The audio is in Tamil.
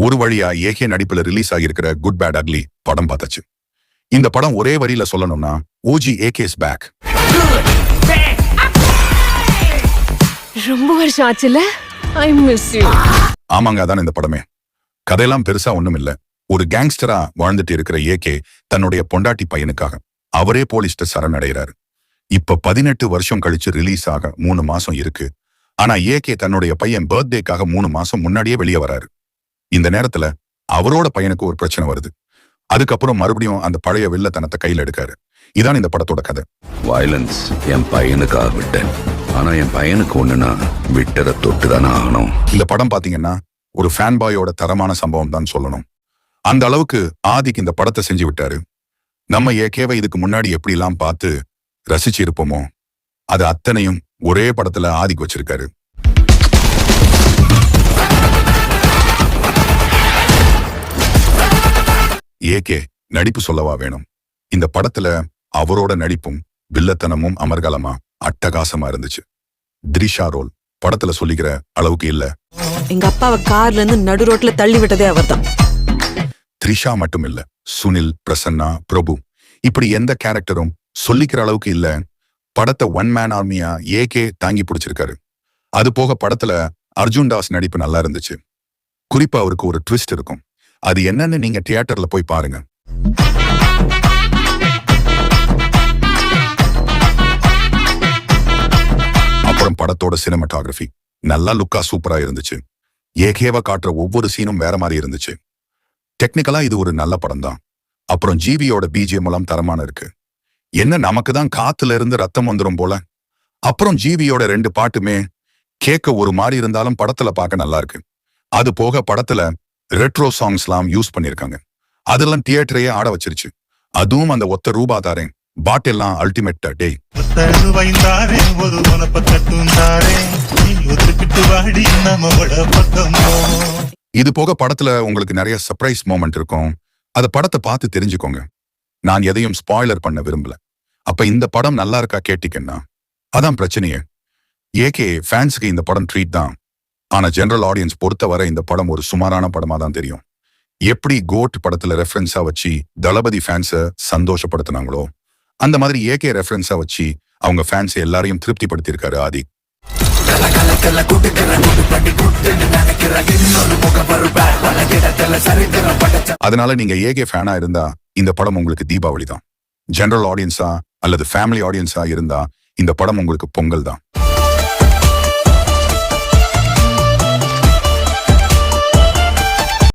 ஒரு வழியா ஏகே நடிப்புல ரிலீஸ் ஆகியிருக்கிற குட் பேட் அக்லி படம் பார்த்தாச்சு. இந்த படம் ஒரே வரியில சொல்லணும்னா ஓஜி ஏகேஸ் பேக். ரொம்ப வருஷம் ஆச்சுல. I miss you. ஆமாங்க, அதான் இந்த படமே. கதையெல்லாம் பெருசா ஒண்ணும் இல்ல. ஒரு கேங்ஸ்டரா வாழ்ந்துட்டு இருக்கிற ஏகே தன்னுடைய பொண்டாட்டி பையனுக்காக அவரே போலீஸ்ட சரணடைகிறாரு. இப்ப 18 வருஷம் கழிச்சு ரிலீஸ் ஆக 3 மாசம் இருக்கு. ஆனா ஏகே தன்னுடைய பையன் பர்த்டேக்காக 3 மாசம் முன்னாடியே வெளியே வராரு. இந்த நேரத்துல அவரோட பையனுக்கு ஒரு பிரச்சனை வருது. அதுக்கப்புறம் மறுபடியும் அந்த பழைய வில்லத்தனத்தை கையில எடுக்காரு. இதான் இந்த படத்தோட கதை. வயலன்ஸ் என் பையனுக்காக விட்டேன். ஆனா என் பையனுக்கு ஒண்ணுனா விட்டதை தொட்டுதானே ஆகணும். இந்த படம் பாத்தீங்கன்னா ஒரு ஃபேன் பாயோட தரமான சம்பவம் தான் சொல்லணும். அந்த அளவுக்கு ஆதிக்கு இந்த படத்தை செஞ்சு விட்டாரு. நம்ம ஏகேவை இதுக்கு முன்னாடி எப்படி எல்லாம் பார்த்து ரசிச்சு இருப்போமோ அது அத்தனையும் ஒரே படத்துல ஆதிக்கு வச்சிருக்காரு. ஏகே நடிப்பு சொல்லவா வேணும். இந்த படத்துல அவரோட நடிப்பும் வில்லத்தனமும் அமர்கலமா அட்டகாசமா இருந்துச்சு. திரிஷா ரோல் படத்துல சொல்லிக்கிற அளவுக்கு இல்ல. எங்க அப்பாவை கார்ல இருந்து நடு ரோட்ல தள்ளி விட்டதே அவர்தான். த்ரிஷா மட்டும் இல்ல, சுனில், பிரசன்னா, பிரபு இப்படி எந்த கேரக்டரும் சொல்லிக்கிற அளவுக்கு இல்ல. படத்தை ஒன் மேன் ஆர்மியா ஏகே தாங்கி பிடிச்சிருக்காரு. அது போக படத்துல அர்ஜுன் தாஸ் நடிப்பு நல்லா இருந்துச்சு. குறிப்பா அவருக்கு ஒரு ட்விஸ்ட் இருக்கும். அது என்னன்னு நீங்க தியேட்டர்ல போய் பாருங்க. அப்புறம் படத்தோட சினிமாட்டோகிராஃபி நல்லா லுக்கா சூப்பரா இருந்துச்சு. ஏகேவா காட்டுற ஒவ்வொரு சீனும் வேற மாதிரி இருந்துச்சு. டெக்னிக்கலா இது ஒரு நல்ல படம் தான். அப்புறம் ஜிவியோட பிஜிஎம் எல்லாம் தரமான இருக்கு. என்ன நமக்கு தான் காத்துல இருந்து ரத்தம் வந்துரும் போல. அப்புறம் ஜிவியோட 2 பாட்டுமே கேட்க ஒரு மாதிரி இருந்தாலும் படத்துல பார்க்க நல்லா இருக்கு. அது போக படத்துல ரெட்ரோ சாங்ஸ் எல்லாம் யூஸ் பண்ணிருக்காங்க. அதெல்லாம் தியேட்டரையே ஆட வச்சிருச்சு. அதுவும் அந்த ஒத்த ரூபா தாரேன் பாட்டெல்லாம் அல்டிமேட் டே. இது போக படத்துல உங்களுக்கு நிறைய சர்ப்ரைஸ் மோமெண்ட் இருக்கும். அத படத்தை பார்த்து தெரிஞ்சுக்கோங்க. நான் எதையும் ஸ்பாய்லர் பண்ண விரும்பல. அப்ப இந்த படம் நல்லா இருக்கா கேட்டீங்கன்னா அதான் பிரச்சனையே. ஏகே ஃபேன்ஸுக்கு இந்த படம் ட்ரீட் தான். ஆனா ஜெனரல் ஆடியன்ஸ் பொறுத்தவரை இந்த படம் ஒரு சுமாரான படமா தான் தெரியும். எப்படி கோட் படத்துல ரெஃபரன்ஸா வச்சு தளபதி ஃபேன்ஸை சந்தோஷப்படுத்தினாங்களோ அந்த மாதிரி ஏகே ரெஃபரன்ஸா வச்சு அவங்க ஃபேன்ஸ் எல்லாரையும் திருப்திப்படுத்தியிருக்காரு ஆதி. அதனால நீங்க ஏகே ஃபேனா இருந்தா இந்த படம் உங்களுக்கு தீபாவளி தான். ஜெனரல் ஆடியன்ஸா அல்லது ஃபேமிலி ஆடியன்ஸா இருந்தா இந்த படம் உங்களுக்கு பொங்கல் தான்.